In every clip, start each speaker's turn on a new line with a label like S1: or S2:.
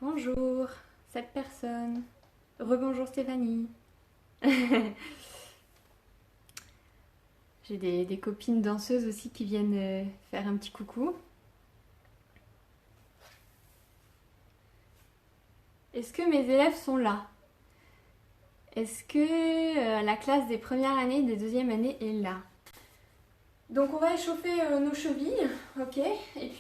S1: Bonjour, cette personne. Rebonjour Stéphanie. J'ai des copines danseuses aussi qui viennent faire un petit coucou. Est-ce que mes élèves sont là? Est-ce que la classe des premières années et des deuxièmes années est là? Donc on va échauffer nos chevilles, ok? Et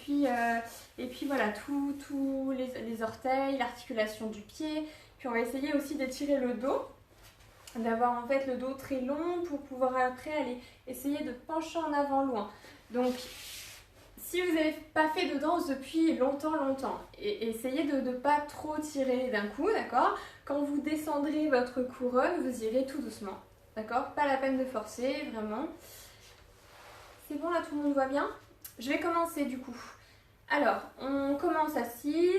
S1: puis voilà, tous les orteils, l'articulation du pied. Puis on va essayer aussi d'étirer le dos, d'avoir en fait le dos très long pour pouvoir après aller essayer de pencher en avant loin. Donc si vous n'avez pas fait de danse depuis longtemps, essayez de ne pas trop tirer d'un coup, d'accord? Quand vous descendrez votre couronne, vous irez tout doucement, d'accord? Pas la peine de forcer, vraiment. C'est bon là, tout le monde voit bien? Je vais commencer du coup. Alors, on commence assise,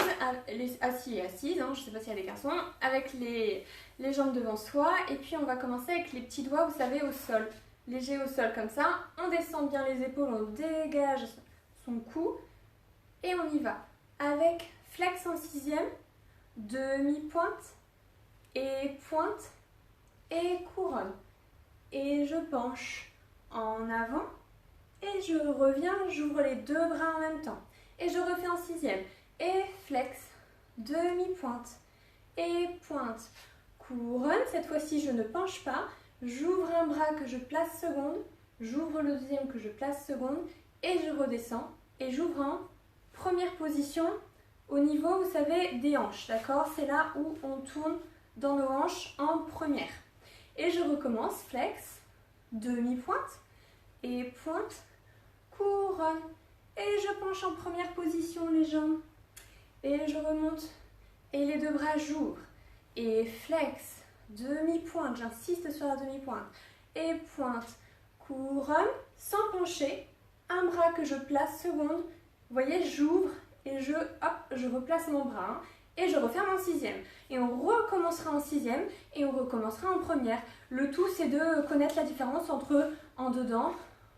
S1: assis et assise, hein, je ne sais pas s'il y a des garçons, avec les jambes devant soi. Et puis on va commencer avec les petits doigts, vous savez, au sol. Léger au sol comme ça. On descend bien les épaules, on dégage son cou. Et on y va. Avec flex en sixième, demi-pointe, et pointe, et couronne. Et je penche en avant. Et je reviens, j'ouvre les deux bras en même temps. Et je refais en sixième. Et flex, demi-pointe, et pointe, couronne. Cette fois-ci, je ne penche pas. J'ouvre un bras que je place seconde. J'ouvre le deuxième que je place seconde. Et je redescends. Et j'ouvre en première position au niveau, vous savez, des hanches. D'accord? C'est là où on tourne dans nos hanches en première. Et je recommence. Flex, demi-pointe, et pointe, couronne. Et je penche en première position les jambes. Et je remonte. Et les deux bras j'ouvre. Et flex, demi-pointe. J'insiste sur la demi-pointe. Et pointe, couronne, sans pencher. Un bras que je place seconde. Vous voyez, j'ouvre et je replace mon bras. Hein, et je referme en sixième. Et on recommencera en sixième. Et on recommencera en première. Le tout, c'est de connaître la différence entre en dedans,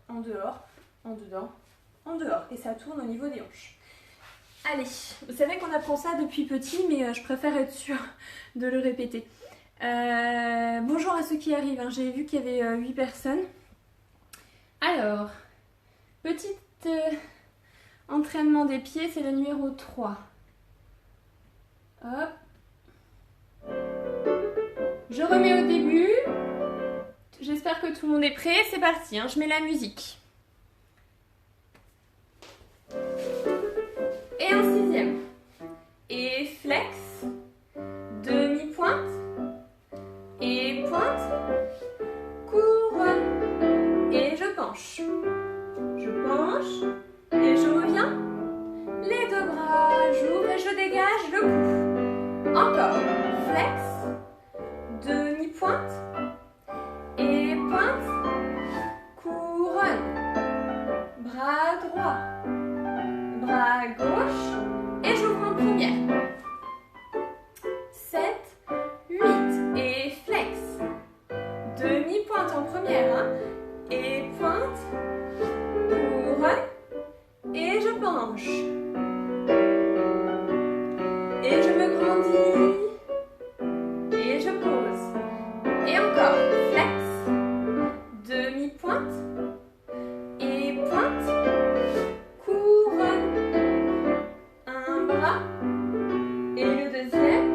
S1: en dehors, en dedans, en dehors. Et ça tourne au niveau des hanches. Allez, vous savez qu'on apprend ça depuis petit, mais je préfère être sûre de le répéter. Bonjour à ceux qui arrivent, hein. J'ai vu qu'il y avait 8 personnes. Alors, petit entraînement des pieds, c'est le numéro 3. Hop. Je remets au début. J'espère que tout le monde est prêt. C'est parti, hein. Je mets la musique. Et en sixième. Et flex, demi-pointe, et pointe, couronne, et je penche. Je penche, et je reviens. Les deux bras, j'ouvre et je dégage le cou. Encore, flex, demi-pointe, et pointe, couronne. Bras droit, bras gauche, et j'ouvre en première. 7, 8, et flex. Demi-pointe en première, hein, et pointe, couronne, et je penche. Et je me grandis, et je pose. Et encore, flex, demi-pointe, et pointe, couronne. Un bras, et le deuxième,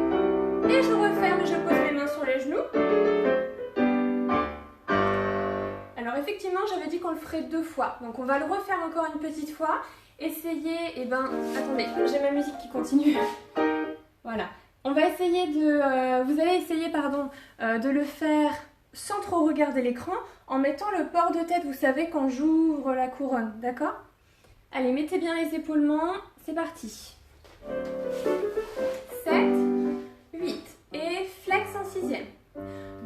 S1: et je referme et je pose mes mains sur les genoux. Alors effectivement, j'avais dit qu'on le ferait 2 fois, donc on va le refaire encore une petite fois. Essayez, attendez, j'ai ma musique qui continue. Voilà, on va essayer vous allez essayer, de le faire sans trop regarder l'écran, en mettant le port de tête, vous savez, quand j'ouvre la couronne, d'accord? Allez, mettez bien les épaulements, c'est parti. 7, 8, et flex en sixième.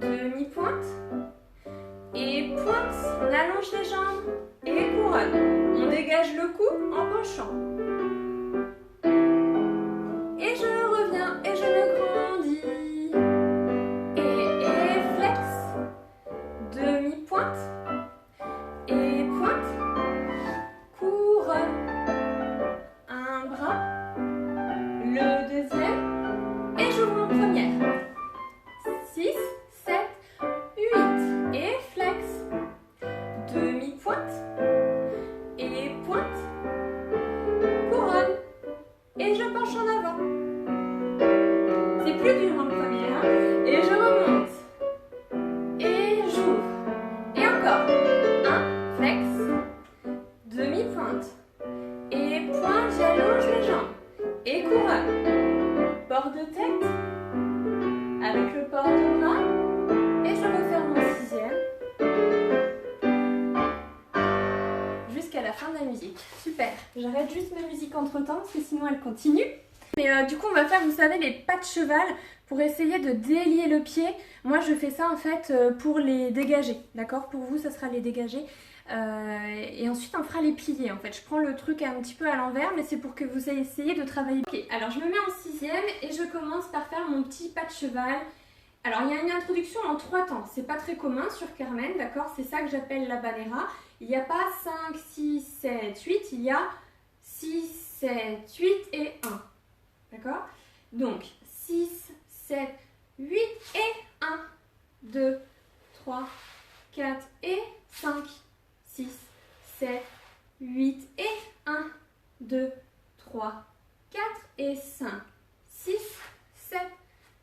S1: Demi-pointe, et pointe, on allonge les jambes, et couronne. On dégage le cou en penchant. Et je reviens, et je me grandis. Et flex, demi-pointe, et pointe, couronne. Un bras, le avant. C'est plus dur en premier, hein. Et je remonte. Et j'ouvre. Et encore. 1, flex. Demi-pointe. Et pointe, j'allonge les jambes. Et couronne. Port de tête. Avec le port de bras. Et je referme mon 6e. Jusqu'à la fin de la musique. Super. J'arrête juste ma musique entre temps parce que sinon elle continue. Mais du coup on va faire, vous savez, les pas de cheval pour essayer de délier le pied. Moi je fais ça en fait pour les dégager, d'accord? Pour vous ça sera les dégager. Et ensuite on fera les pliés en fait. Je prends le truc un petit peu à l'envers mais c'est pour que vous essayiez de travailler. Ok, alors je me mets en 6e et je commence par faire mon petit pas de cheval. Alors il y a une introduction en 3 temps, c'est pas très commun sur Carmen, d'accord? C'est ça que j'appelle la balera. Il n'y a pas 5, 6, 7, 8, il y a 6, 7, 8 et 1. D'accord? Donc 6, 7, 8 et 1, 2, 3, 4 et 5, 6, 7, 8 et 1, 2, 3, 4 et 5, 6, 7,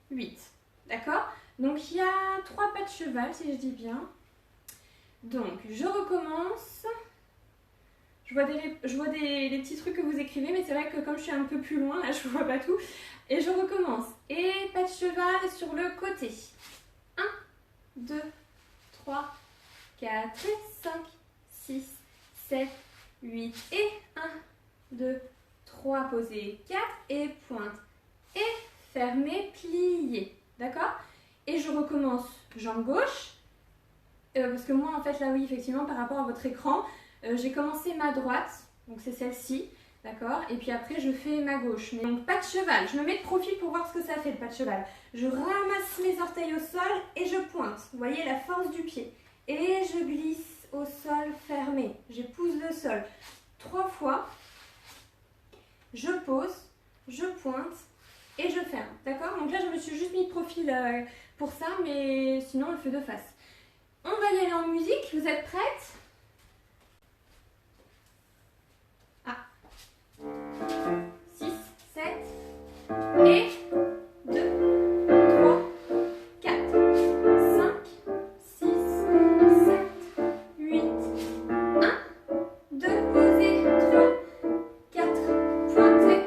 S1: 8. D'accord? Donc il y a 3 pas de cheval si je dis bien. Donc je recommence. Je vois des petits trucs que vous écrivez, mais c'est vrai que comme je suis un peu plus loin, là je ne vois pas tout. Et je recommence. Et pas de cheval sur le côté. 1, 2, 3, 4 et 5, 6, 7, 8 et 1, 2, 3, posez 4 et pointe. Et fermez, pliez. D'accord? Et je recommence jambe gauche. Parce que moi en fait là oui effectivement par rapport à votre écran, j'ai commencé ma droite, donc c'est celle-ci, d'accord? Et puis après je fais ma gauche. Mais donc pas de cheval, je me mets de profil pour voir ce que ça fait le pas de cheval. Je ramasse mes orteils au sol et je pointe. Vous voyez la force du pied. Et je glisse au sol fermé. J'épouse le sol 3 fois. Je pose, je pointe et je ferme. D'accord? Donc là je me suis juste mis de profil pour ça, mais sinon on le fait de face. On va y aller en musique, vous êtes prêtes? Ah. 6, 7 et 2, 3, 4, 5, 6, 7, 8, 1, 2, posez, 3, 4, pointez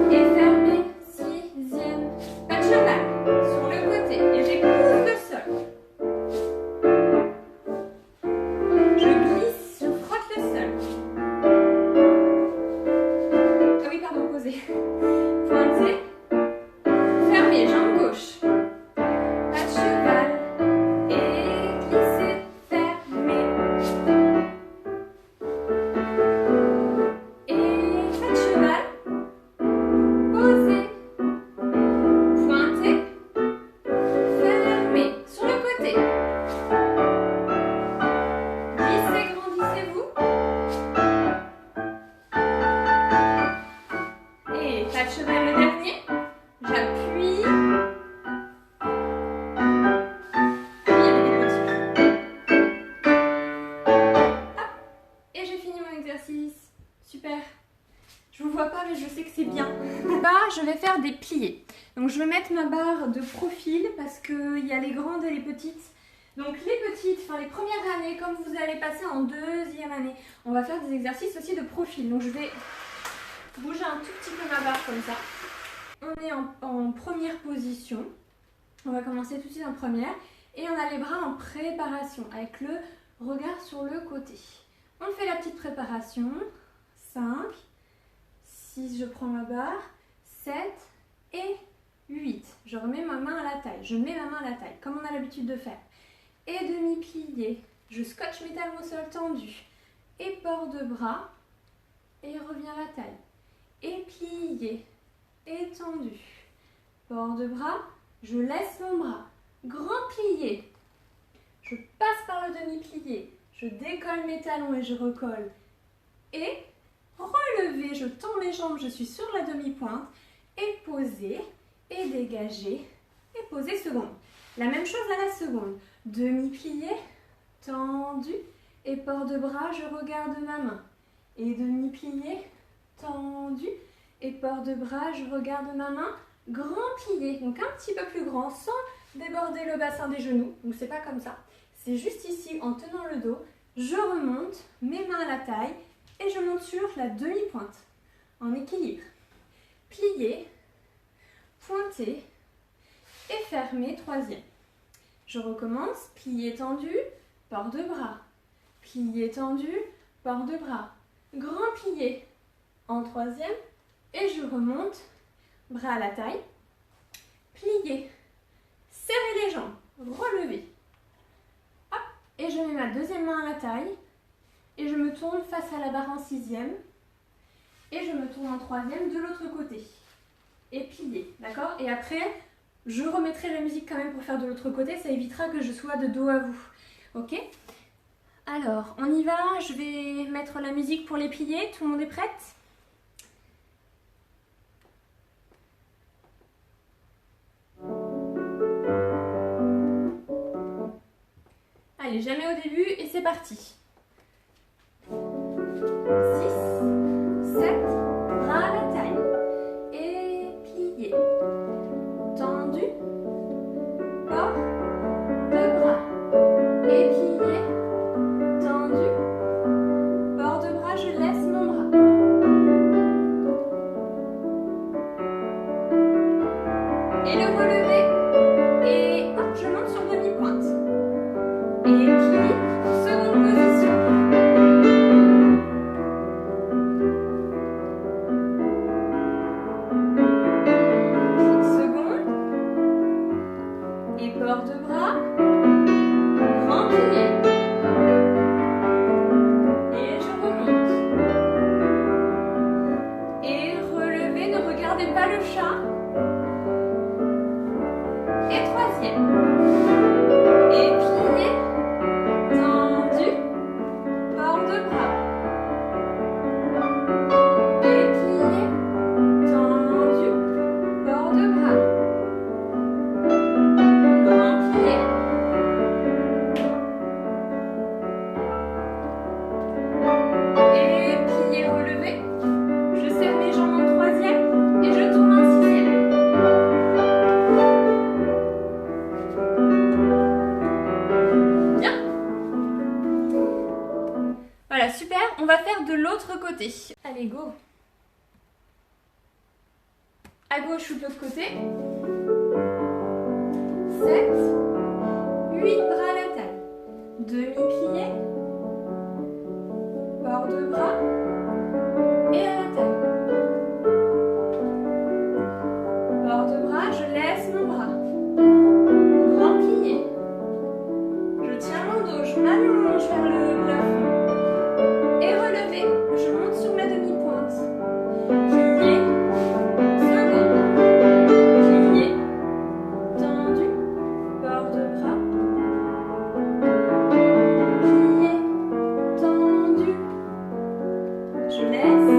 S1: et fermez, 6e, pas de cheval sur le côté et j'épouse le sol. Je glisse, je frotte le sol. Ah oui, pardon, posez. Pointez. Fermez, jambe gauche. Pas de cheval. Et glissez, fermez. Et pas de cheval. Posez. Pointez. Fermez. Sur le côté. Glissez, grandissez-vous. Et pas de cheval le dernier. J'appuie. Puis avec des petits pieds. Hop. Et j'ai fini mon exercice. Super. Je vous vois pas mais je sais que c'est bien. Là, je vais faire des pliés. Donc je vais mettre ma barre de profil parce qu'il y a les grandes et les petites. Donc les petites, enfin les premières années, comme vous allez passer en 2e année, on va faire des exercices aussi de profil. Donc je vais bouger un tout petit peu ma barre comme ça. On est en première position. On va commencer tout de suite en première. Et on a les bras en préparation avec le regard sur le côté. On fait la petite préparation. 5, 6, je prends ma barre. 7 et 8. Je remets ma main à la taille. Je mets ma main à la taille, comme on a l'habitude de faire. Et demi-plié. Je scotche mes talons au sol tendus. Et port de bras. Et reviens à la taille. Et plié. Étendu. Port de bras. Je laisse mon bras. Grand plié. Je passe par le demi-plié. Je décolle mes talons et je recolle. Et relevé. Je tends mes jambes. Je suis sur la demi-pointe. Et poser. Et dégager. Et poser seconde. La même chose à la seconde. Demi-plié. Tendu. Et port de bras. Je regarde ma main. Et demi-plié. Tendu. et port de bras, je regarde ma main, grand plié, donc un petit peu plus grand, sans déborder le bassin des genoux, donc c'est pas comme ça, c'est juste ici en tenant le dos, je remonte, mes mains à la taille, et je monte sur la demi-pointe, en équilibre. Plié, pointé, et fermé, troisième. Je recommence, plié tendu, port de bras, plié tendu, port de bras, grand plié en troisième, et je remonte, bras à la taille, plié, serrez les jambes, relevez, hop, et je mets ma deuxième main à la taille, et je me tourne face à la barre en sixième, et je me tourne en troisième de l'autre côté, et plié, d'accord? Et après, je remettrai la musique quand même pour faire de l'autre côté, ça évitera que je sois de dos à vous, ok? Alors, on y va, je vais mettre la musique pour les pliés, tout le monde est prête? Allez, jamais au début et c'est parti. 6, 7, bras à la taille et plié, tendu, port de bras et plié, tendu, port de bras, je laisse mon bras. Et le relever et hop, je monte sur demi-pointe. Et plie, seconde position. Seconde. Et port de bras. Grand plié. Et je remonte. Et relevez, ne regardez pas le chat. Et troisième. Et plié. Tendu, port de bras, et plié, tendu, port de bras, grand plié, et plié relevé, je serre mes jambes en troisième et je tourne en sixième. Bien. Voilà, super, on va faire de l'autre côté. Allez, go. À gauche ou de l'autre côté. 7, 8 bras à la taille. Demi-plié. Port de bras. Et à la taille. Port de bras, je laisse mon bras. Grand plié. Je tiens mon dos, je m'allonge vers le plafond. Et relevé, je monte sur ma demi-pointe. Plié, seconde, plié, tendu, port de bras. Plié, tendu, je laisse.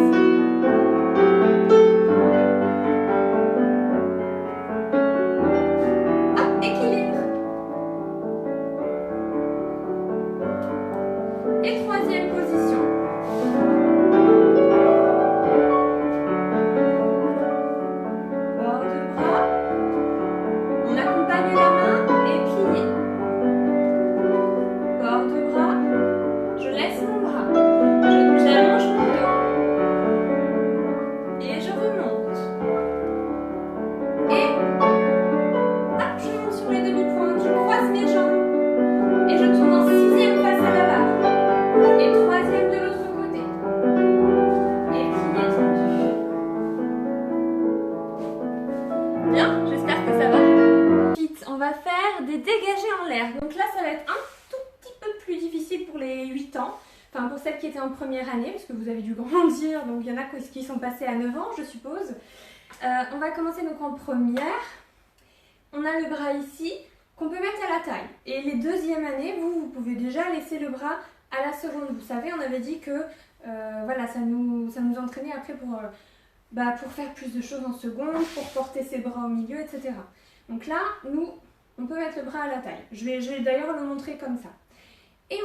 S1: Hop, équilibre. Et troisième position. Port de bras. On accompagne la main et plié. Port de bras. Je laisse mon bras. J'allonge mon dos. Et je remonte. Et hop, je monte sur les demi-pointes. Je croise mes jambes. Et je tourne en sixième face à la barre. Et troisième de l'autre côté. Et plié tendu. Bien, j'espère que ça va. Ensuite, on va faire des dégagés en l'air. Donc là, ça va être un tout petit peu plus difficile pour les 8 ans. Enfin, pour celles qui étaient en première année, parce que vous avez dû grandir. Donc il y en a qui sont passés à 9 ans, je suppose. On va commencer donc en première. On a le bras ici, qu'on peut mettre à la taille. Et les deuxièmes années, vous pouvez déjà laisser le bras à la seconde. Vous savez, on avait dit que voilà, ça nous entraînait après pour faire plus de choses en seconde, pour porter ses bras au milieu, etc. Donc là, nous, on peut mettre le bras à la taille. Je vais d'ailleurs le montrer comme ça. Et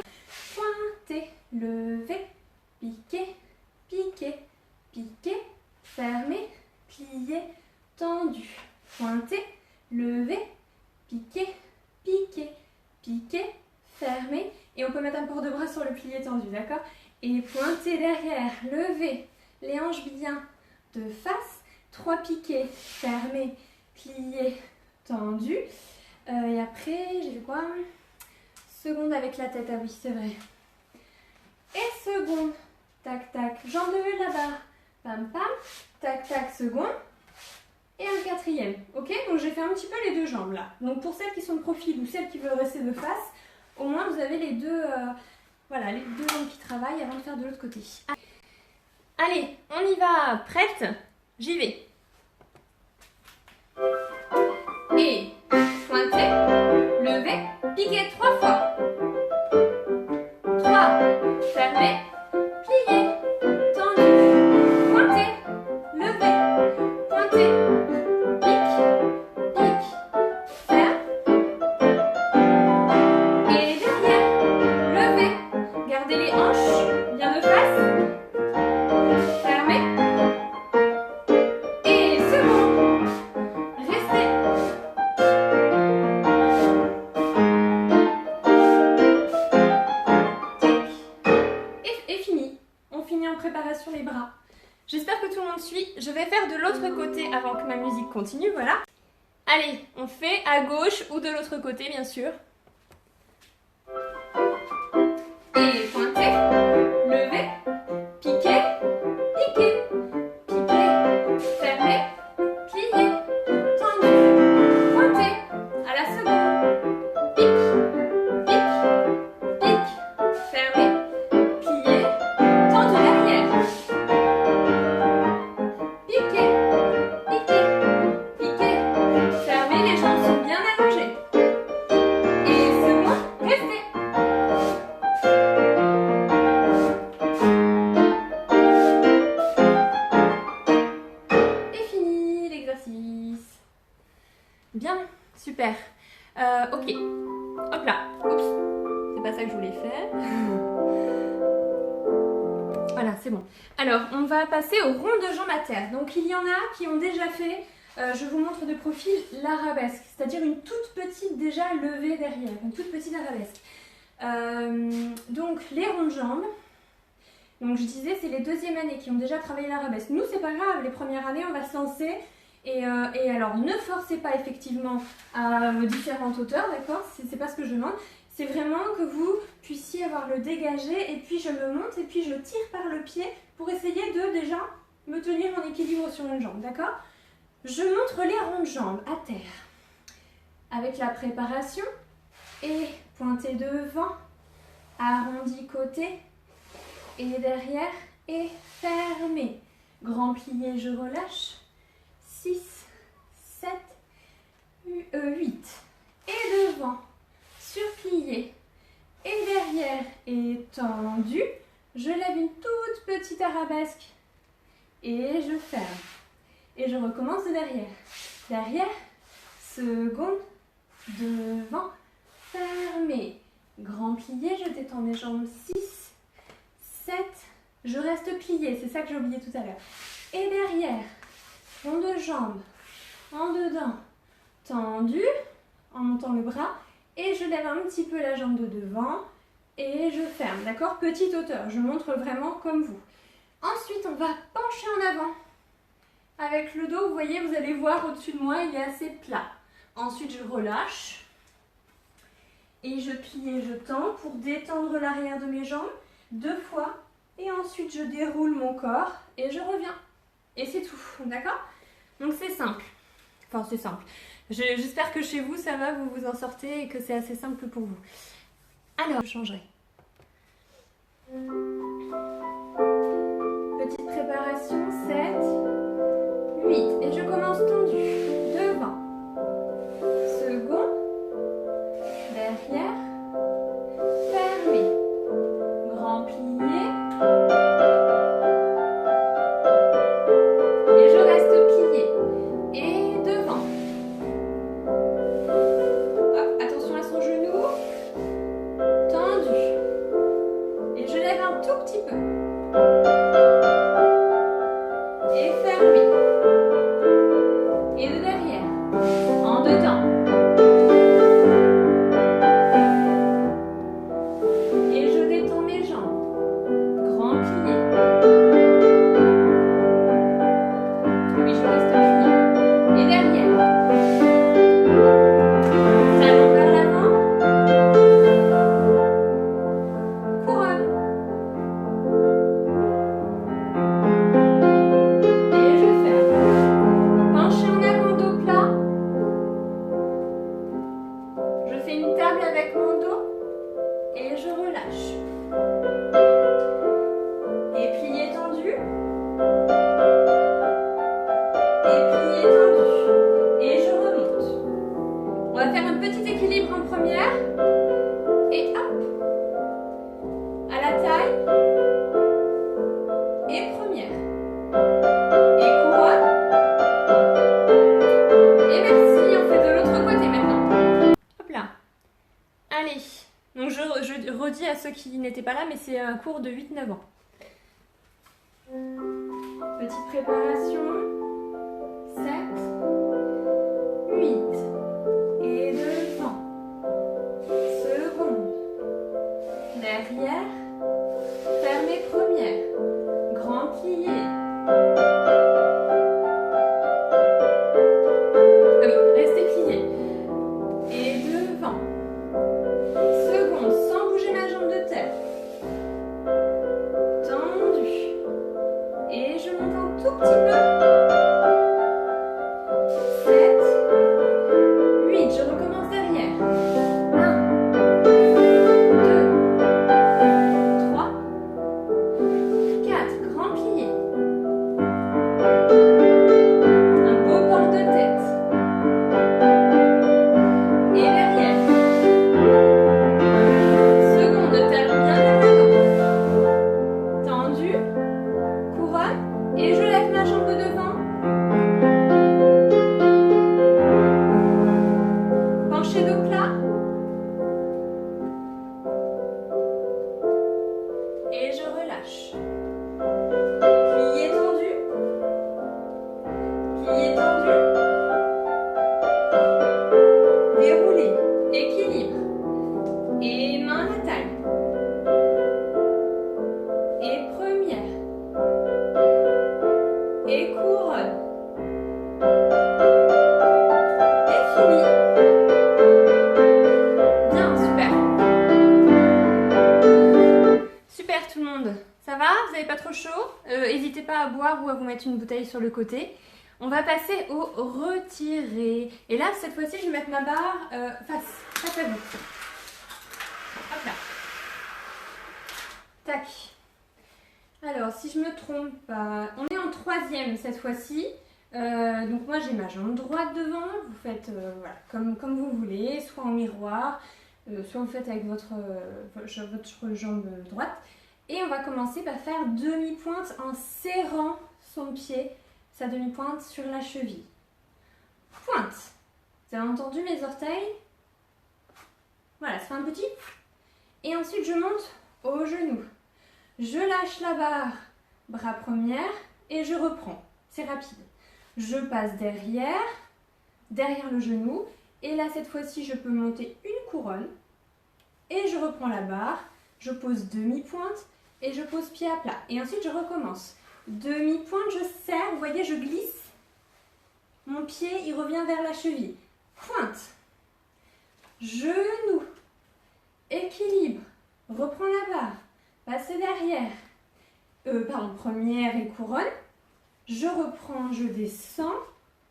S1: pointer, lever, piquer, piquer, piquer, fermé, plié, tendu, pointé, levé, piqué, piqué, piqué, fermé. Et on peut mettre un port de bras sur le plié tendu, d'accord? Et pointé derrière, levé, les hanches bien de face, 3 piqués, fermé, plié, tendu. Et après, j'ai vu quoi? Seconde avec la tête, ah oui, c'est vrai. Et seconde, tac, tac, jambe levée là-bas, pam, pam, tac, tac, seconde. Et un quatrième, ok? Donc j'ai fait un petit peu les deux jambes là. Donc pour celles qui sont de profil ou celles qui veulent rester de face, au moins vous avez les deux, voilà, les deux jambes qui travaillent avant de faire de l'autre côté. Allez, on y va, prête? J'y vais. Et pointé, levé, piqué 3 fois. 3, fermé, plié, tendu, pointé, levé, pointé, pique, pique, ferme. Et derrière, levé, gardez les hanches bien de face. Fermé. Et second, restez. Et fini. On finit en préparation les bras. J'espère que tout le monde suit. Je vais faire de l'autre côté avant que ma musique continue, voilà. Allez, on fait à gauche ou de l'autre côté, bien sûr. Et pointé, levé, piqué, piqué, piqué, fermé, plié, tendu, pointé, à la seconde, pique, pique, pique, fermé, plié, tendu derrière, piqué, piqué, piqué, fermé, les jambes sont bien allongées. Et second, restez. Et fini l'exercice. Bien, super. Ok, hop là. Oups, c'est pas ça que je voulais faire. Voilà, c'est bon. Alors, on va passer au rond de jambes à terre. Donc, il y en a qui ont déjà fait, je vous montre de profil, l'arabesque. C'est-à-dire une toute petite déjà levée derrière, une toute petite arabesque. Donc, les ronds de jambes. Donc, je disais, c'est les deuxièmes années qui ont déjà travaillé l'arabesque. Nous, c'est pas grave, les premières années, on va se lancer. Et alors, ne forcez pas effectivement à différentes hauteurs, d'accord? C'est pas ce que je demande. C'est vraiment que vous puissiez avoir le dégagé et puis je me monte et puis je tire par le pied pour essayer de déjà me tenir en équilibre sur une jambe, d'accord? Je montre les ronds de jambes à terre avec la préparation et pointé devant, arrondi côté et derrière et fermé. Grand plié, je relâche. 6, 7, 8. Et devant, surplié. Et derrière, et tendu. Je lève une toute petite arabesque. Et je ferme. Et je recommence de derrière. Derrière, seconde, devant, fermé. Grand plié, je détends mes jambes. 6, 7, je reste plié. C'est ça que j'ai oublié tout à l'heure. Et derrière, rond de jambe, en dedans, tendu, en montant le bras, et je lève un petit peu la jambe de devant, et je ferme, d'accord? Petite hauteur, je montre vraiment comme vous. Ensuite, on va pencher en avant. Avec le dos, vous voyez, vous allez voir au-dessus de moi, il est assez plat. Ensuite, je relâche, et je plie et je tends pour détendre l'arrière de mes jambes 2 fois, et ensuite, je déroule mon corps, et je reviens. Et c'est tout, d'accord? Donc c'est simple. Enfin, c'est simple. J'espère que chez vous, ça va, vous vous en sortez et que c'est assez simple pour vous. Alors, je changerai. Petite préparation, 7, 8. Et je commence tendu. Devant. Second. Derrière. Fermé. Grand plié. Et je reste plié. Et devant. Hop, attention à son genou. Tendu. Et je lève un tout petit un petit équilibre en première. Et hop. À la taille. Et première. Et couronne. Et merci, on fait de l'autre côté maintenant. Hop là. Allez. Donc je redis à ceux qui n'étaient pas là, mais c'est un cours de 8-9 ans. Petite préparation. 7, 8. Et devant. Seconde. Derrière. Fermez première. Grand plié. Ah oui, restez plié. Et devant. Seconde, sans bouger ma jambe de terre. Tendu. Et je monte un tout petit peu. 7, 8, je recommence derrière. 1, 2, 3, 4, grand plié. Un beau port de tête. Et derrière. Seconde, terre bien vers l'avant. Tendu. Couronne. Et je lève ma jambe de devant. Penché dos plat. Et je relâche. Plié tendu. Plié tendu. Déroulé. Équilibre. Et main à la taille. Et première. Et couronne. Et fini. Bien, super. Super tout le monde. Ça va? Vous n'avez pas trop chaud? N'hésitez pas à boire ou à vous mettre une bouteille sur le côté. On va passer au retiré. Et là, cette fois-ci, je vais mettre ma barre face à vous. Hop là. Tac. Alors, si je me trompe pas, on est en troisième cette fois-ci. Donc moi, j'ai ma jambe droite devant. Vous faites voilà, comme vous voulez, soit en miroir, soit vous faites avec votre jambe droite. Et on va commencer par faire demi-pointe en serrant son pied, sa demi-pointe sur la cheville. Pointe. Vous avez entendu mes orteils? Voilà, ça fait un petit. Et ensuite, je monte au genou. Je lâche la barre, bras première, et je reprends. C'est rapide. Je passe derrière le genou. Et là, cette fois-ci, je peux monter une couronne. Et je reprends la barre. Je pose demi-pointe et je pose pied à plat. Et ensuite, je recommence. Demi-pointe, je serre. Vous voyez, je glisse. Mon pied, il revient vers la cheville. Pointe. Genou. Équilibre. Reprends la barre. Passez derrière. Première et couronne. Je reprends, je descends.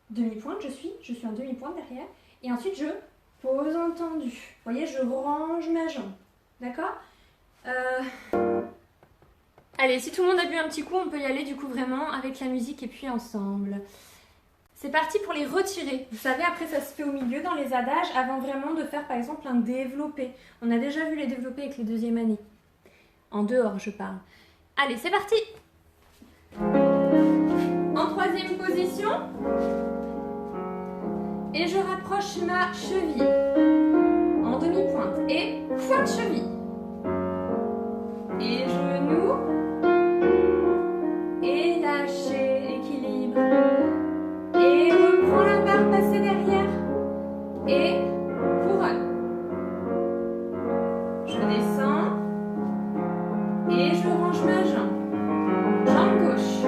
S1: Demi-pointe, je suis en demi-pointe derrière. Et ensuite, je pose en tendu. Vous voyez, je range ma jambe. D'accord? Allez, si tout le monde a bu un petit coup, on peut y aller du coup vraiment avec la musique et puis ensemble. C'est parti pour les retirer. Vous savez, après ça se fait au milieu dans les adages avant vraiment de faire par exemple un développé. On a déjà vu les développés avec les deuxième années. En dehors, je parle. Allez, c'est parti. En troisième position. Et je rapproche ma cheville. En demi-pointe. Et pointe cheville. Et genou. Et lâcher, équilibre. Et reprends la barre, passer derrière. Et couronne. Je descends. Et je range ma jambe. Jambe gauche.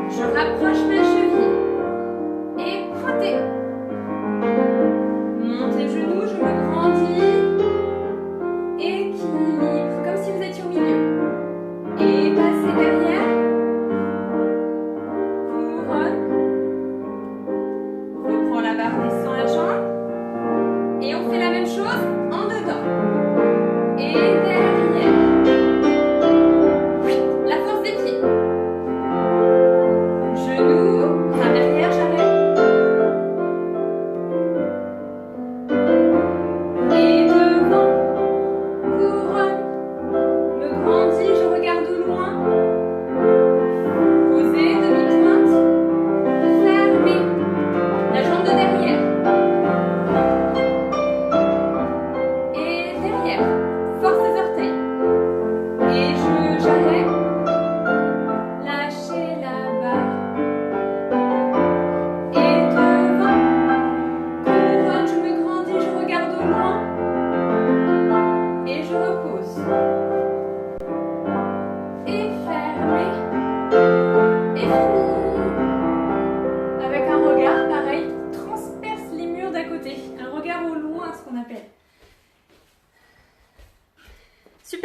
S1: Je rapproche ma cheville. Et pointez. Montez genoux, je me grandis. Équilibre, comme si vous étiez au milieu. Et passez derrière. Couronne. Reprends la barre, descends la jambe.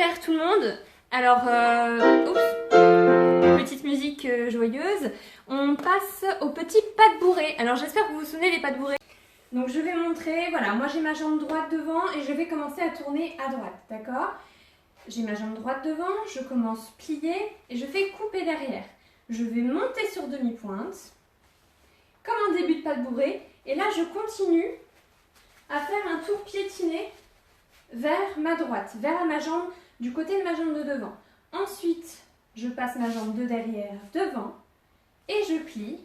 S1: Super tout le monde. Alors, petite musique joyeuse. On passe au petit pas de bourrée. Alors j'espère que vous vous souvenez des pas de bourrée. Donc je vais montrer, voilà, moi j'ai ma jambe droite devant et je vais commencer à tourner à droite, d'accord? J'ai ma jambe droite devant, je commence plier et je fais couper derrière. Je vais monter sur demi-pointe, comme un début de pas de bourrée. Et là je continue à faire un tour piétiné vers ma droite, vers ma jambe, du côté de ma jambe de devant. Ensuite, je passe ma jambe de derrière devant et je plie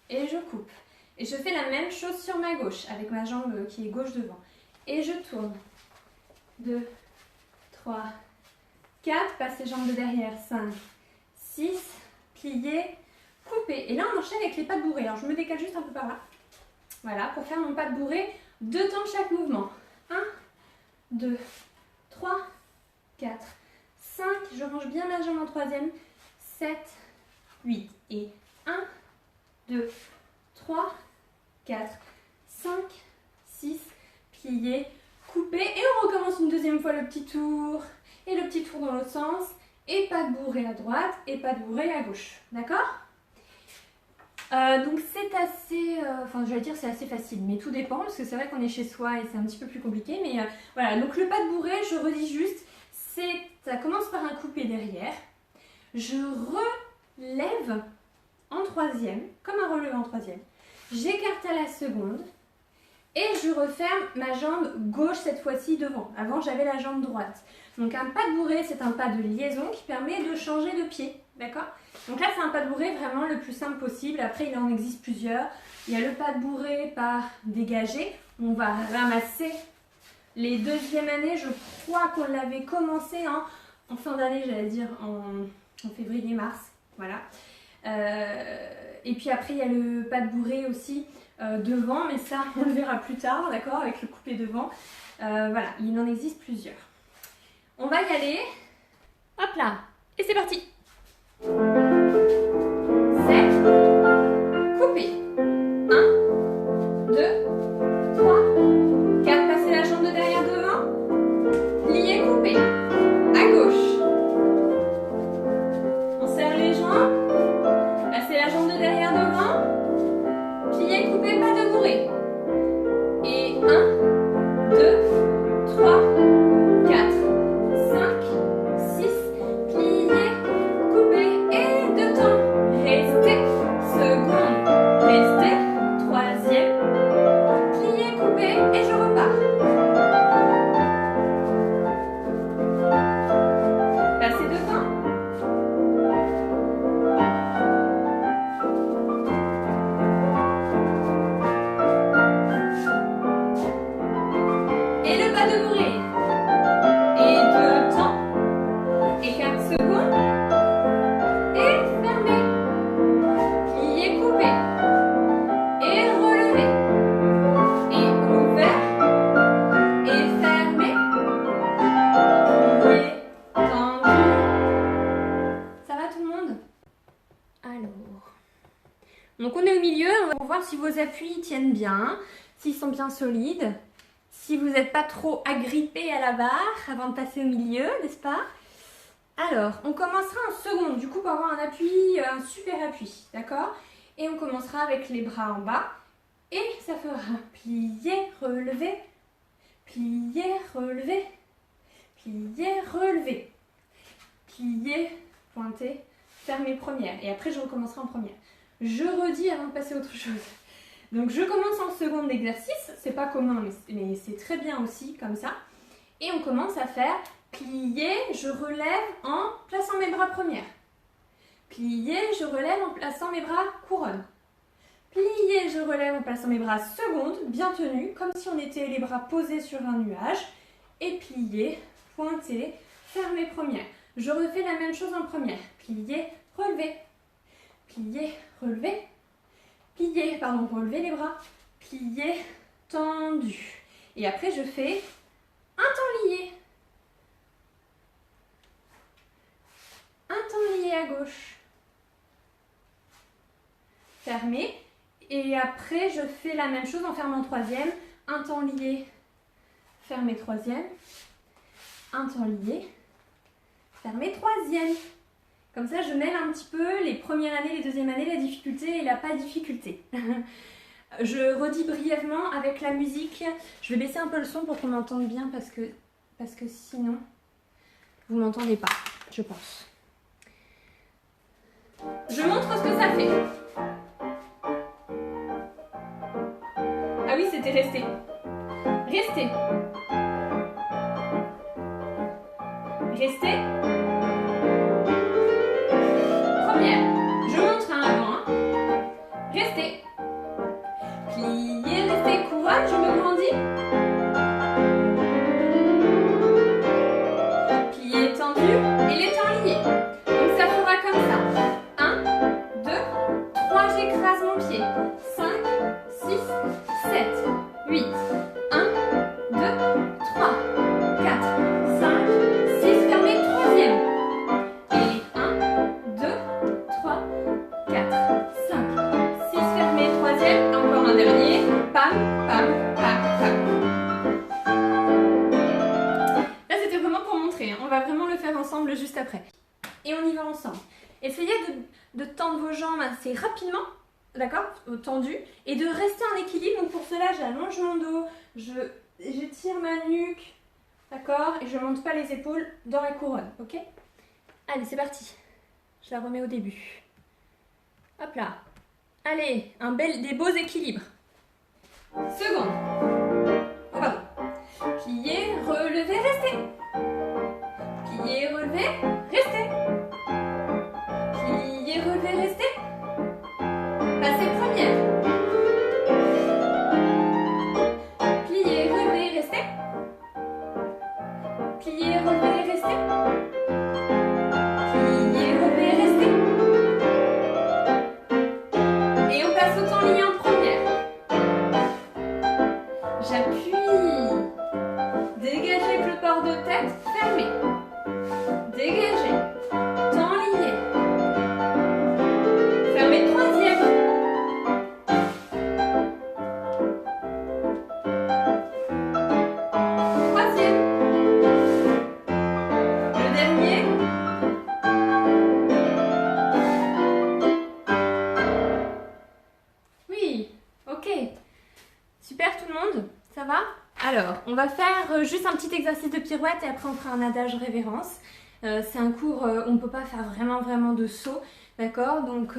S1: et je coupe. Et je fais la même chose sur ma gauche, avec ma jambe qui est gauche devant. Et je tourne. 2, 3, 4, passe les jambes de derrière, 5, 6, plier, couper. Et là, on enchaîne avec les pas de bourrée. Alors, je me décale juste un peu par là. Voilà, pour faire mon pas de bourrée, 2 temps chaque mouvement. 1, 2, 3, 4, 5. Je range bien ma jambe en troisième. 7, 8. Et 1, 2, 3, 4, 5, 6, plier, couper. Et on recommence une deuxième fois le petit tour. Et le petit tour dans l'autre sens. Et pas de bourrée à droite et pas de bourrée à gauche. D'accord? Donc c'est assez, enfin je vais dire c'est assez facile, mais tout dépend parce que c'est vrai qu'on est chez soi et c'est un petit peu plus compliqué. Mais voilà, donc le pas de bourrée, je redis juste, ça commence par un coupé derrière. Je relève en troisième, comme un relevé en troisième. J'écarte à la seconde et je referme ma jambe gauche cette fois-ci devant. Avant j'avais la jambe droite. Donc un pas de bourrée, c'est un pas de liaison qui permet de changer de pied. D'accord? Donc là c'est un pas de bourrée vraiment le plus simple possible. Après il en existe plusieurs. Il y a le pas de bourrée par dégagé. On va ramasser les deuxièmes années. Je crois qu'on l'avait commencé en fin d'année, j'allais dire en février-mars. Voilà. Et puis après il y a le pas de bourrée aussi devant, mais ça on le verra plus tard, d'accord, avec le coupé devant. Voilà, il en existe plusieurs. On va y aller. Hop là, et c'est parti. C'est coupé. 1, 2, 3, 4, passer la jambe de derrière devant. Plier, couper. À gauche. On serre les joints. Passer la jambe de derrière devant. Plier, couper, pas de bourrée. Et 1, 2, 3, 4, 5, 6, plier, couper et 2 temps. Restez, seconde, restez, troisième, plier, couper et je repars. Passez 2 temps. Et le pas de bourrée. Et 2 temps. Et 4 secondes. Et fermez. Plier, couper. Et relever. Et ouvert. Et fermé. Plier, tendu. Ça va tout le monde? Alors. Donc on est au milieu. On va voir si vos appuis tiennent bien. S'ils sont bien solides. Si vous n'êtes pas trop agrippé à la barre avant de passer au milieu, n'est-ce pas? Alors, on commencera en seconde, du coup pour avoir un appui, un super appui, d'accord? Et on commencera avec les bras en bas. Et ça fera plier, relever, plier, relever, plier, relever, plier, pointer, fermer première. Et après je recommencerai en première. Je redis avant de passer à autre chose. Donc je commence en seconde d'exercice, c'est pas commun mais c'est très bien aussi comme ça. Et on commence à faire plier, je relève en plaçant mes bras première. Plier, je relève en plaçant mes bras couronne. Plier, je relève en plaçant mes bras seconde, bien tenus, comme si on était les bras posés sur un nuage. Et plier, pointer, fermer première. Je refais la même chose en première. Plier, relever. Plier, relever. Plier, pardon, relever les bras. Plier, tendu. Et après, je fais un temps lié. Un temps lié à gauche. Fermé. Et après, je fais la même chose en fermant troisième. Un temps lié. Fermé troisième. Un temps lié. fermez troisième. Comme ça, je mêle un petit peu les premières années, les deuxièmes années, la difficulté et la pas difficulté. Je redis brièvement avec la musique. Je vais baisser un peu le son pour qu'on m'entende bien parce que sinon, vous m'entendez pas, je pense. Je montre ce que ça fait. Ah oui, c'était rester. Rester. Rester. Première. Je montre un avant. Hein. Rester. Plier, rester, couronne, je me grandis. Plier tendu et les temps liés. Donc ça fera comme ça. 1, 2, 3, j'écrase mon pied. 5, 6, 7, 8. 1, 2, 3, 4, 5, 6. Fermez troisième. Et 1, 2, 3, 4, 5, 6. Fermez troisième. Encore un dernier. Pam, pam, pam, pam. Là, c'était vraiment pour montrer. On va vraiment le faire ensemble juste après. Et on y va ensemble. Essayez de tendre vos jambes assez rapidement, d'accord, tendu, et de rester en équilibre. Donc pour cela, j'allonge mon dos, j'étire ma nuque, d'accord, et je ne monte pas les épaules dans la couronne, ok? Allez, c'est parti. Je la remets au début. Hop là. Allez, des beaux équilibres. Seconde. Oh, pardon. Plier, relever, rester. Plier, relever, rester. Plier, relever, rester. Passez première. Plier, relever, rester. Plier, relever, rester. Plier, relever, rester. Et on passe au temps lié en première. J'appuie. Dégagez avec le port de tête fermé. Dégagez. Temps lié. Fermez troisième. Troisième. Le dernier. Oui, ok. Super tout le monde, ça va? Alors, on va faire juste un petit exercice de pirouette et après on fera un adage révérence. C'est un cours où on ne peut pas faire vraiment de saut, d'accord? Donc,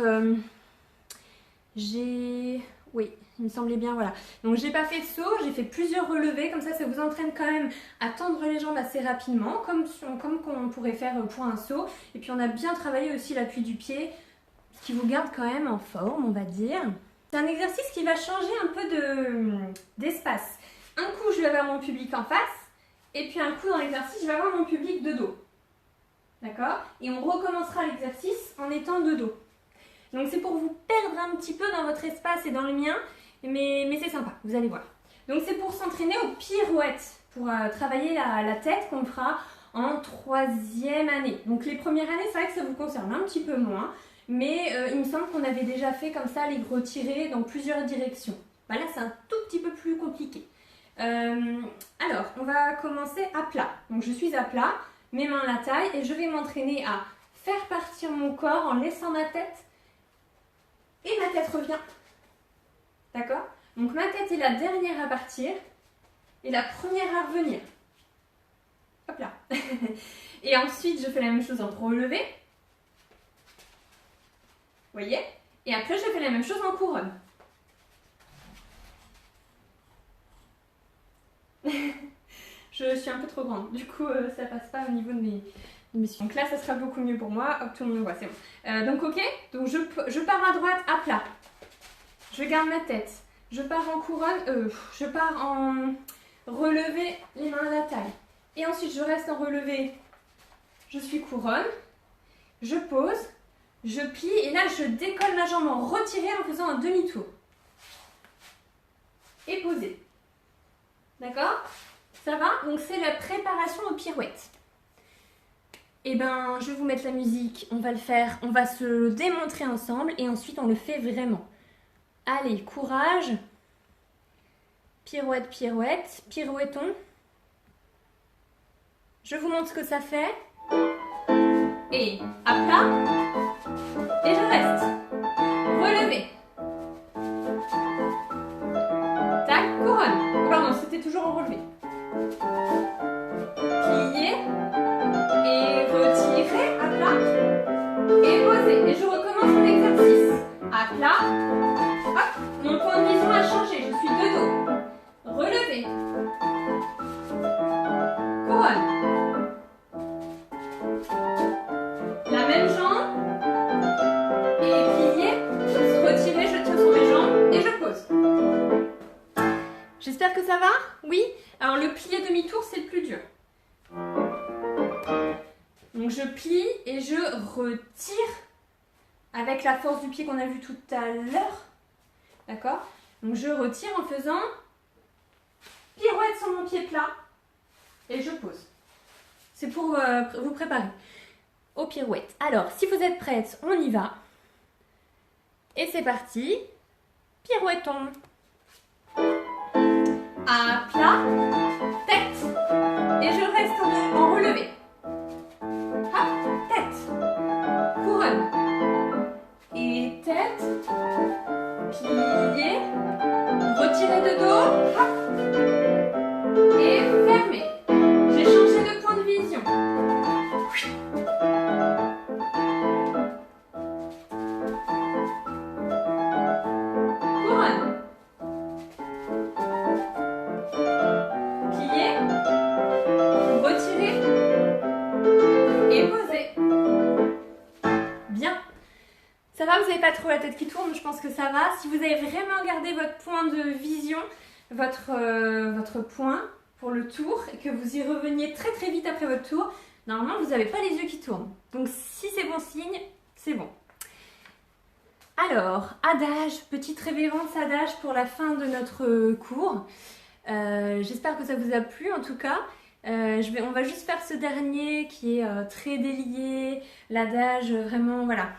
S1: oui, il me semblait bien, voilà. Donc, j'ai pas fait de saut, j'ai fait plusieurs relevés, comme ça vous entraîne quand même à tendre les jambes assez rapidement, comme on pourrait faire pour un saut. Et puis, on a bien travaillé aussi l'appui du pied, ce qui vous garde quand même en forme, on va dire. C'est un exercice qui va changer un peu d'espace. Un coup, je vais avoir mon public en face, et puis un coup dans l'exercice, je vais avoir mon public de dos. D'accord? Et on recommencera l'exercice en étant de dos. Donc c'est pour vous perdre un petit peu dans votre espace et dans le mien, mais c'est sympa, vous allez voir. Donc c'est pour s'entraîner aux pirouettes, pour travailler la tête qu'on fera en troisième année. Donc les premières années, c'est vrai que ça vous concerne un petit peu moins, mais il me semble qu'on avait déjà fait comme ça les retirés dans plusieurs directions. Bah là, c'est un tout petit peu plus compliqué. Alors, on va commencer à plat. Donc je suis à plat, mes mains à la taille, et je vais m'entraîner à faire partir mon corps en laissant ma tête, et ma tête revient. D'accord? Donc ma tête est la dernière à partir, et la première à revenir. Hop là. Et ensuite, je fais la même chose en relevé. Vous voyez? Et après, je fais la même chose en couronne. Je suis un peu trop grande, du coup ça passe pas au niveau de mes donc là ça sera beaucoup mieux pour moi. Hop, tout le monde me voit, c'est bon. Donc ok, donc je pars à droite à plat, je garde ma tête, je pars en couronne, je pars en relevé, les mains à la taille, et ensuite je reste en relevé, je suis couronne, je pose, je plie, et là je décolle ma jambe en retiré en faisant un demi-tour et poser. D'accord? Ça va? Donc c'est la préparation aux pirouettes. Et ben, je vais vous mettre la musique, on va le faire, on va se le démontrer ensemble et ensuite on le fait vraiment. Allez, courage. Pirouette, pirouette, pirouettons. Je vous montre ce que ça fait. et à plat, et je reste. Relevé. Tac, couronne. Pardon, c'était toujours en relevé. Plier et retirer à plat et poser. Et je recommence mon exercice. À plat, hop, mon point de vision a changé, je suis de dos. Relevé. Couronne. La même jambe. Et plier, retirer, je tire sur mes jambes et je pose. J'espère que ça va? Oui? Alors le plié demi-tour, c'est le plus dur. Donc je plie et je retire avec la force du pied qu'on a vu tout à l'heure. D'accord? Donc je retire en faisant pirouette sur mon pied plat et je pose. C'est pour vous préparer aux pirouettes. Alors, si vous êtes prêtes, on y va. Et c'est parti. Pirouettons. À plat, tête. Et je reste en relevé. Hop, tête. Couronne. Et tête. Plier. Retirer de dos. Hop. Et fermer. J'ai changé de point de vision. Couronne. Plier. Retirer. Et poser. Bien. Ça va, vous n'avez pas trop la tête qui tourne, je pense que ça va. Si vous avez vraiment gardé votre point de vision, votre point pour le tour, et que vous y reveniez très très vite après votre tour, normalement vous n'avez pas les yeux qui tournent. Donc si c'est bon signe, c'est bon. Alors, adage, petite révérence adage pour la fin de notre cours. J'espère que ça vous a plu en tout cas. On va juste faire ce dernier qui est très délié, l'adage vraiment, voilà.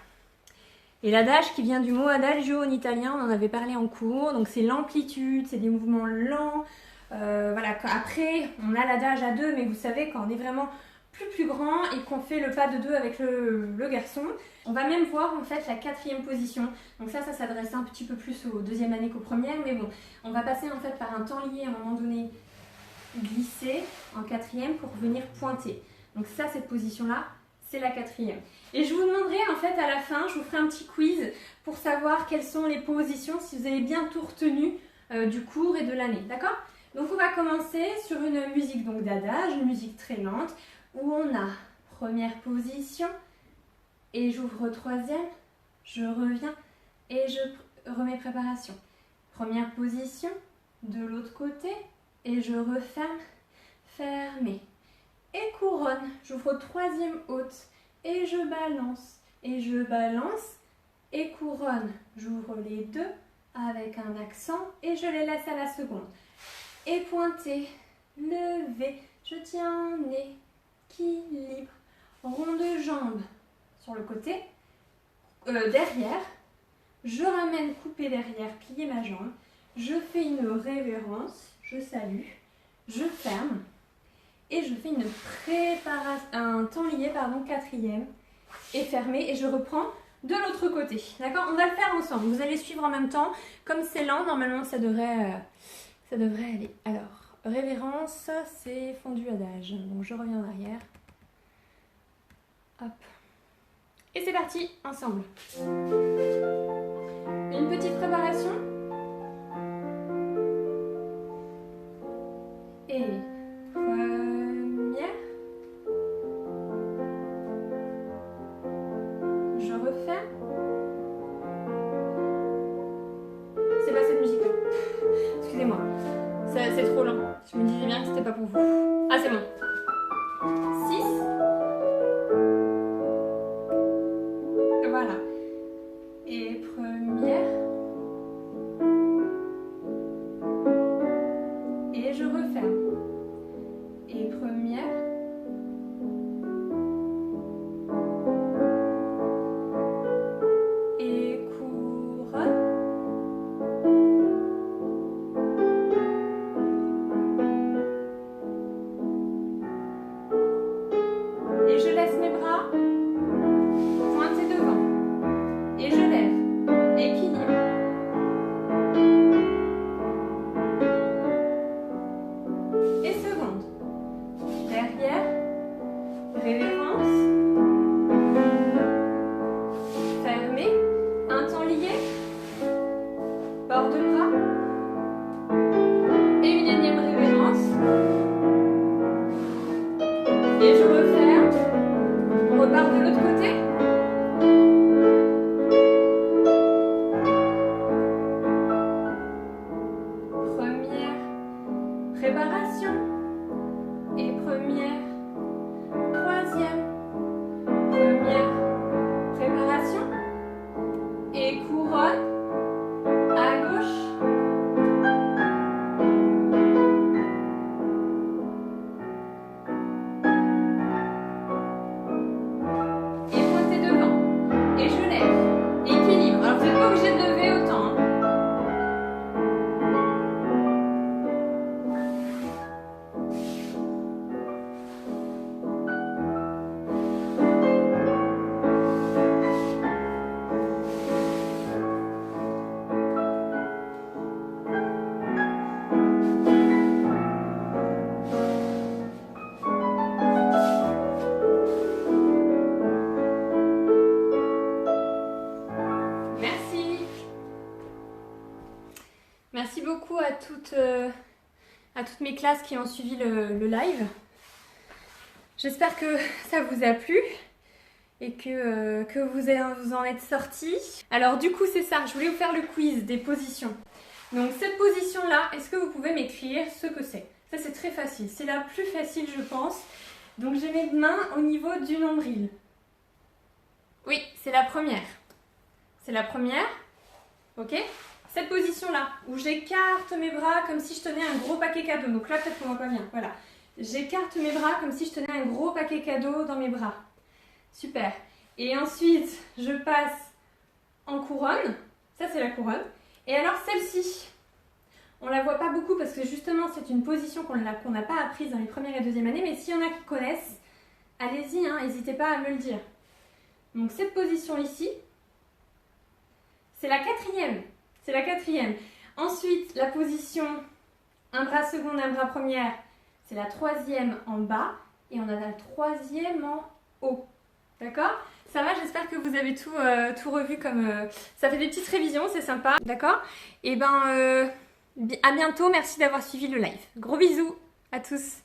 S1: Et l'adage qui vient du mot adagio en italien, on en avait parlé en cours, donc c'est l'amplitude, c'est des mouvements lents. Voilà. Après, on a l'adage à deux, mais vous savez, quand on est vraiment plus grand et qu'on fait le pas de deux avec le garçon, on va même voir en fait la 4e position. Donc ça s'adresse un petit peu plus aux 2e année qu'aux premières, mais bon, on va passer en fait par un temps lié à un moment donné, glisser en 4e pour venir pointer. Donc ça, cette position-là, c'est la 4e. Et je vous demanderai en fait à la fin, je vous ferai un petit quiz pour savoir quelles sont les positions, si vous avez bien tout retenu du cours et de l'année, d'accord? Donc on va commencer sur une musique donc d'adage, une musique très lente, où on a première position, et j'ouvre 3e, je reviens, et je remets préparation. Première position, de l'autre côté, et je referme, fermé. Et couronne, j'ouvre 3e haute, et je balance, et couronne. J'ouvre les deux avec un accent, et je les laisse à la seconde. Et pointer, lever, je tiens équilibre, rond de jambe sur le côté, derrière, je ramène couper derrière, plier ma jambe, je fais une révérence, je salue, je ferme et je fais une préparation, un temps lié, pardon, 4e et fermé et je reprends de l'autre côté. D'accord? On va le faire ensemble, vous allez suivre en même temps, comme c'est lent, normalement ça devrait aller. Alors, révérence, c'est fondu adage, donc je reviens en arrière. Hop. Et c'est parti, ensemble. Une petite préparation. Et première. Je refais. C'est pas cette musique-là. Excusez-moi. C'est trop lent. Je me disais bien que c'était pas pour vous. Ah, c'est bon. 6. Voilà. Et première. Et je referme. Et première. Et couronne. Et je laisse mes bras Et une énième révérence. Et je referme. On repart de l'autre côté. Première préparation. Et première, troisième, première préparation. Et couronne à gauche. Et pointez devant. Et je lève. Équilibre. Alors vous n'êtes pas obligé de lever autant. Hein. Merci beaucoup à toutes mes classes qui ont suivi le live. J'espère que ça vous a plu et que vous en êtes sortis. Alors du coup c'est ça, je voulais vous faire le quiz des positions. Donc cette position-là, est-ce que vous pouvez m'écrire ce que c'est? Ça c'est très facile, c'est la plus facile je pense. Donc j'ai mes mains au niveau du nombril. Oui, c'est la première. C'est la première, ok? Cette position-là, où j'écarte mes bras comme si je tenais un gros paquet cadeau. Donc là, peut-être qu'on voit pas bien. Voilà. J'écarte mes bras comme si je tenais un gros paquet cadeau dans mes bras. Super. Et ensuite, je passe en couronne. Ça, c'est la couronne. Et alors, celle-ci, on la voit pas beaucoup parce que justement, c'est une position qu'on n'a pas apprise dans les premières et deuxième années. Mais s'il y en a qui connaissent, allez-y, hein, n'hésitez pas à me le dire. Donc, cette position ici, c'est la quatrième. C'est la quatrième. Ensuite, la position un bras seconde, un bras première, c'est la troisième en bas. Et on a la troisième en haut. D'accord? Ça va, j'espère que vous avez tout revu comme... ça fait des petites révisions, c'est sympa. D'accord? Et ben, à bientôt. Merci d'avoir suivi le live. Gros bisous à tous.